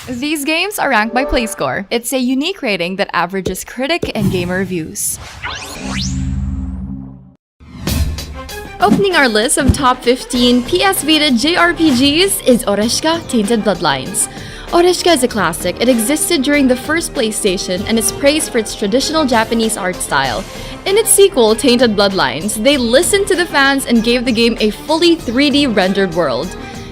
These games are ranked by PlayScore. It's a unique rating that averages critic and gamer reviews. Opening our list of top 15 PS Vita JRPGs is ORESHIKA Tainted Bloodlines. ORESHIKA is a classic. It existed during the first PlayStation and is praised for its traditional Japanese art style. In its sequel, Tainted Bloodlines, they listened to the fans and gave the game a fully 3D rendered world.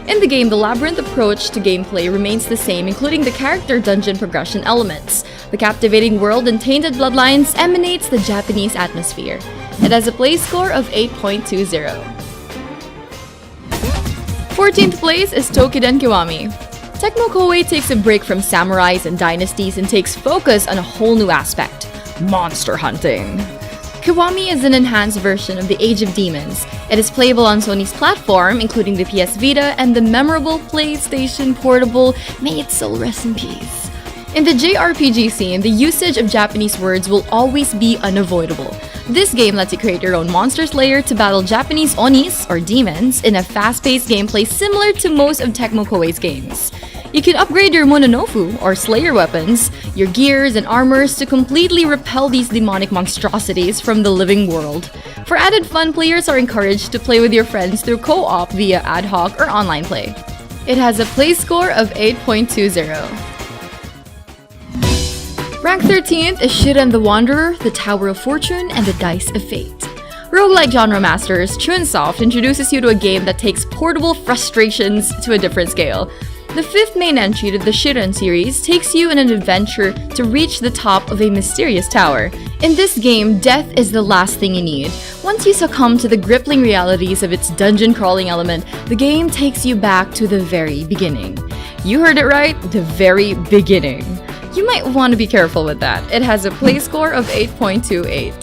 In the game, the labyrinth approach to gameplay remains the same, including the character dungeon progression elements. The captivating world in Tainted Bloodlines emanates the Japanese atmosphere. It has a play score of 8.20. 14th place is Tokiden KIWAMI. Tecmo Koei takes a break from samurais and dynasties and takes focus on a whole new aspect: monster hunting. KIWAMI is an enhanced version of the Age of Demons. It is playable on Sony's platform, including the PS Vita and the memorable PlayStation Portable. May its soul rest in peace. In the JRPG scene, the usage of Japanese words will always be unavoidable. This game lets you create your own monster slayer to battle Japanese onis, or demons, in a fast-paced gameplay similar to most of Tecmo Koei's games. You can upgrade your Mononofu, or Slayer weapons, your gears and armors to completely repel these demonic monstrosities from the living world. For added fun, players are encouraged to play with your friends through co-op via ad hoc or online play. It has a play score of 8.20. Rank 13th is SHIREN the Wanderer, the Tower of Fortune, and the Dice of Fate. Roguelike genre masters Chunsoft introduces you to a game that takes portable frustrations to a different scale. The fifth main entry to the SHIREN series takes you on an adventure to reach the top of a mysterious tower. In this game, death is the last thing you need. Once you succumb to the crippling realities of its dungeon crawling element, the game takes you back to the very beginning. You heard it right, the very beginning. You might want to be careful with that. It has a play score of 8.28.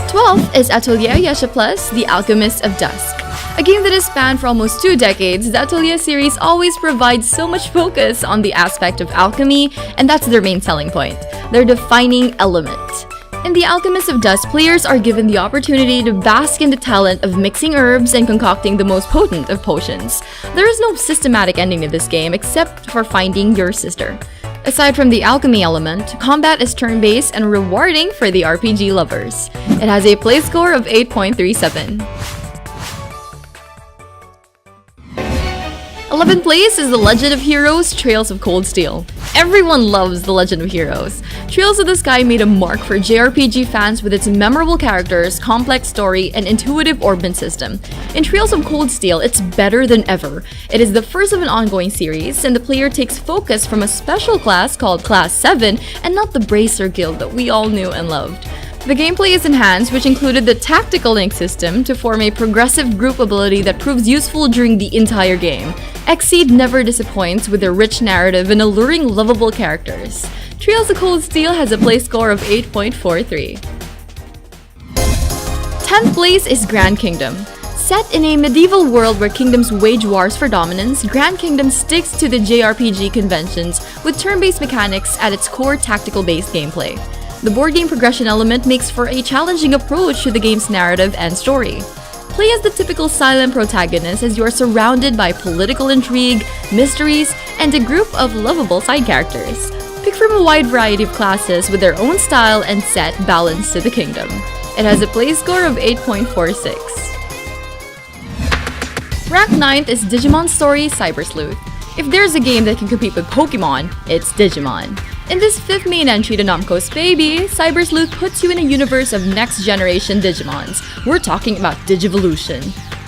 12th is Atelier AYESHA Plus, The Alchemist of Dusk. A game that has spanned for almost 2 decades, the Atelier series always provides so much focus on the aspect of alchemy, and that's their main selling point, their defining element. In The Alchemist of Dusk, players are given the opportunity to bask in the talent of mixing herbs and concocting the most potent of potions. There is no systematic ending to this game except for finding your sister. Aside from the alchemy element, combat is turn-based and rewarding for the RPG lovers. It has a play score of 8.37. 11th place is The Legend of Heroes: Trails of Cold Steel. Everyone loves The Legend of Heroes. Trails of the Sky made a mark for JRPG fans with its memorable characters, complex story, and intuitive orbment system. In Trails of Cold Steel, it's better than ever. It is the first of an ongoing series, and the player takes focus from a special class called Class 7 and not the Bracer Guild that we all knew and loved. The gameplay is enhanced, which included the tactical link system to form a progressive group ability that proves useful during the entire game. Exceed never disappoints with their rich narrative and alluring lovable characters. Trails of Cold Steel has a play score of 8.43. 10th place is Grand Kingdom. Set in a medieval world where kingdoms wage wars for dominance, Grand Kingdom sticks to the JRPG conventions with turn-based mechanics at its core tactical-based gameplay. The board game progression element makes for a challenging approach to the game's narrative and story. Play as the typical silent protagonist as you are surrounded by political intrigue, mysteries, and a group of lovable side characters. Pick from a wide variety of classes with their own style and set balanced to the kingdom. It has a play score of 8.46. Rank 9th is Digimon Story CyberSleuth. If there's a game that can compete with Pokemon, it's Digimon. In this 5th main entry to Namco's Baby, CyberSleuth puts you in a universe of next-generation Digimons. We're talking about Digivolution.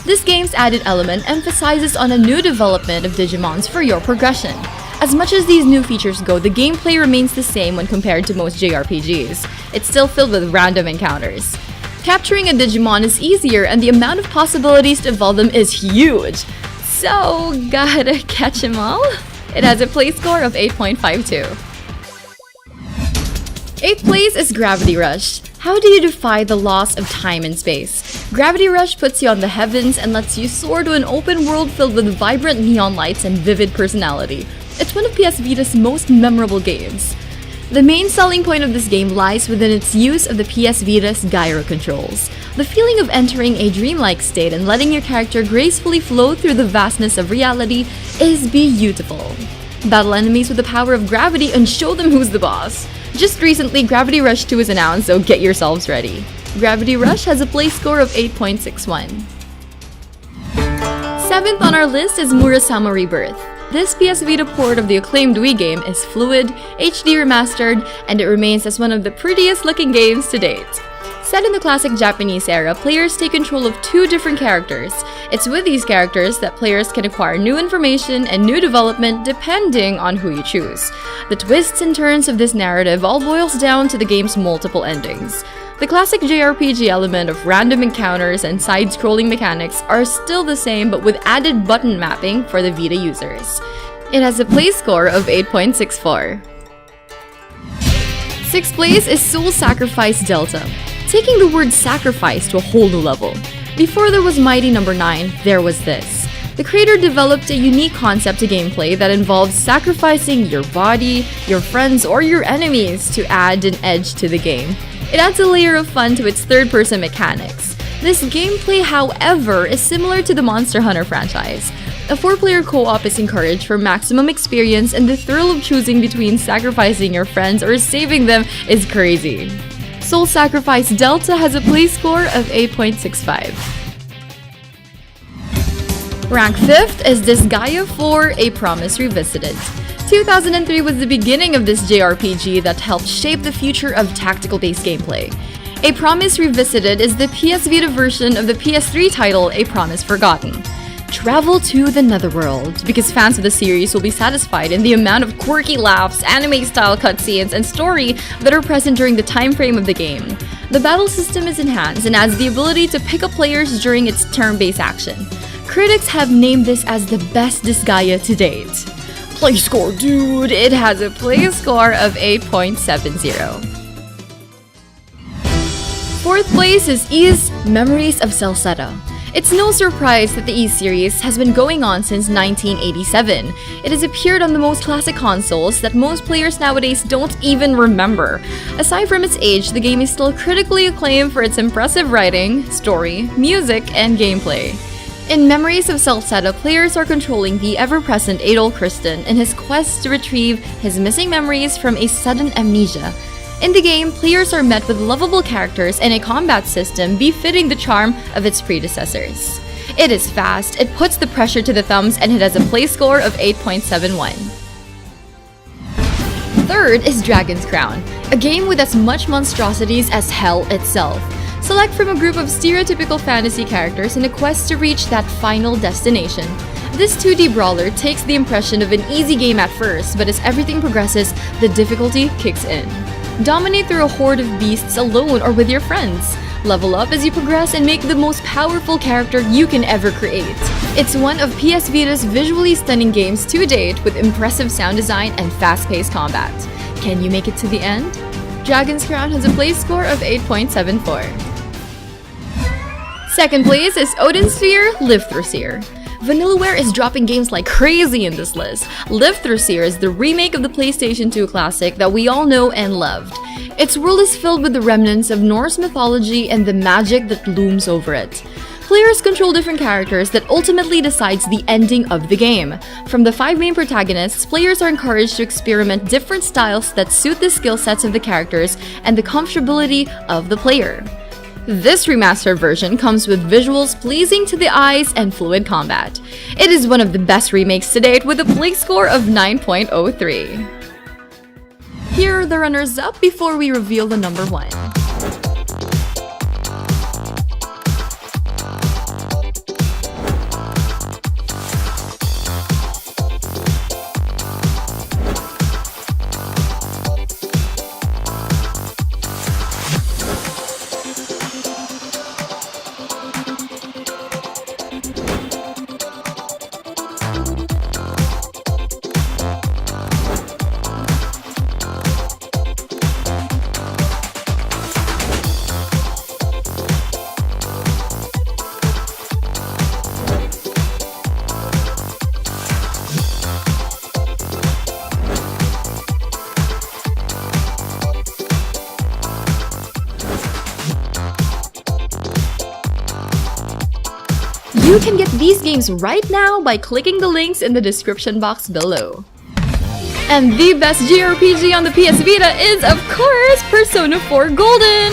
This game's added element emphasizes on a new development of Digimons for your progression. As much as these new features go, the gameplay remains the same when compared to most JRPGs. It's still filled with random encounters. Capturing a Digimon is easier, and the amount of possibilities to evolve them is huge. So, gotta catch 'em all? It has a play score of 8.52. 8th place is Gravity Rush. How do you defy the loss of time and space? Gravity Rush puts you on the heavens and lets you soar to an open world filled with vibrant neon lights and vivid personality. It's one of PS Vita's most memorable games. The main selling point of this game lies within its use of the PS Vita's gyro controls. The feeling of entering a dreamlike state and letting your character gracefully flow through the vastness of reality is beautiful. Battle enemies with the power of gravity and show them who's the boss. Just recently, Gravity Rush 2 was announced, so get yourselves ready. Gravity Rush has a play score of 8.61. 7th on our list is Asama Rebirth. This PS Vita port of the acclaimed Wii game is fluid, HD remastered, and it remains as one of the prettiest looking games to date. Set in the classic Japanese era, players take control of 2 different characters. It's with these characters that players can acquire new information and new development depending on who you choose. The twists and turns of this narrative all boils down to the game's multiple endings. The classic JRPG element of random encounters and side-scrolling mechanics are still the same, but with added button mapping for the Vita users. It has a play score of 8.64. 6th place is Soul Sacrifice Delta, taking the word sacrifice to a whole new level. Before there was Mighty No. 9, there was this. The creator developed a unique concept to gameplay that involves sacrificing your body, your friends, or your enemies to add an edge to the game. It adds a layer of fun to its third-person mechanics. This gameplay, however, is similar to the Monster Hunter franchise. A 4-player co-op is encouraged for maximum experience, and the thrill of choosing between sacrificing your friends or saving them is crazy. Soul Sacrifice Delta has a play score of 8.65. Rank 5th is DISGAEA 4: A Promise Revisited. 2003 was the beginning of this JRPG that helped shape the future of tactical-based gameplay. A Promise Revisited is the PS Vita version of the PS3 title A Promise Forgotten. Travel to the Netherworld, because fans of the series will be satisfied in the amount of quirky laughs, anime-style cutscenes, and story that are present during the time frame of the game. The battle system is enhanced and adds the ability to pick up players during its turn-based action. Critics have named this as the best DISGAEA to date. Play score, dude! It has a play score of 8.70. 4th place is Ys Memories of Celceta. It's no surprise that the Ys series has been going on since 1987. It has appeared on the most classic consoles that most players nowadays don't even remember. Aside from its age, the game is still critically acclaimed for its impressive writing, story, music, and gameplay. In Memories of Celceta, players are controlling the ever-present Adol Kristen in his quest to retrieve his missing memories from a sudden amnesia. In the game, players are met with lovable characters and a combat system befitting the charm of its predecessors. It is fast, it puts the pressure to the thumbs, and it has a play score of 8.71. 3rd is Dragon's Crown, a game with as much monstrosities as hell itself. Select from a group of stereotypical fantasy characters in a quest to reach that final destination. This 2D brawler takes the impression of an easy game at first, but as everything progresses, the difficulty kicks in. Dominate through a horde of beasts alone or with your friends. Level up as you progress and make the most powerful character you can ever create. It's one of PS Vita's visually stunning games to date with impressive sound design and fast-paced combat. Can you make it to the end? Dragon's Crown has a play score of 8.74. 2nd place is Odessia LEIFTHRASIR. Vanillaware is dropping games like crazy in this list. LEIFTHRASIR is the remake of the PlayStation 2 classic that we all know and loved. Its world is filled with the remnants of Norse mythology and the magic that looms over it. Players control different characters that ultimately decides the ending of the game. From the 5 main protagonists, players are encouraged to experiment different styles that suit the skill sets of the characters and the comfortability of the player. This remastered version comes with visuals pleasing to the eyes and fluid combat. It is one of the best remakes to date with a play score of 9.03. Here are the runners-up before we reveal the number 1. You can get these games right now by clicking the links in the description box below. And the best JRPG on the PS Vita is, of course, Persona 4 Golden!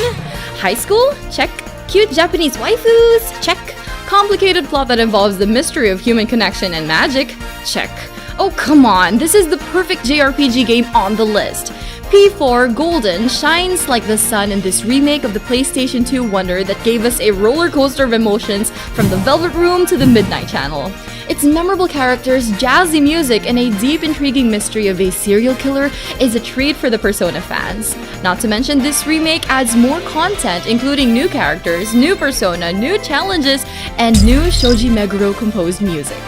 High school? Check. Cute Japanese waifus? Check. Complicated plot that involves the mystery of human connection and magic? Check. Oh come on, this is the perfect JRPG game on the list. P4 Golden shines like the sun in this remake of the PlayStation 2 wonder that gave us a roller coaster of emotions from the Velvet Room to the Midnight Channel. Its memorable characters, jazzy music, and a deep intriguing mystery of a serial killer is a treat for the Persona fans. Not to mention, this remake adds more content, including new characters, new Persona, new challenges, and new Shoji Meguro composed music.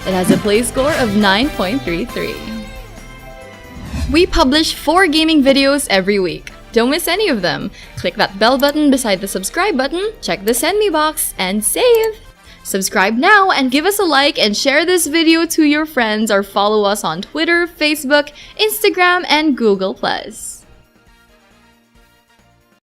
It has a play score of 9.33. We publish 4 gaming videos every week. Don't miss any of them. Click that bell button beside the subscribe button, check the send me box, and save! Subscribe now and give us a like and share this video to your friends or follow us on Twitter, Facebook, Instagram, and Google+.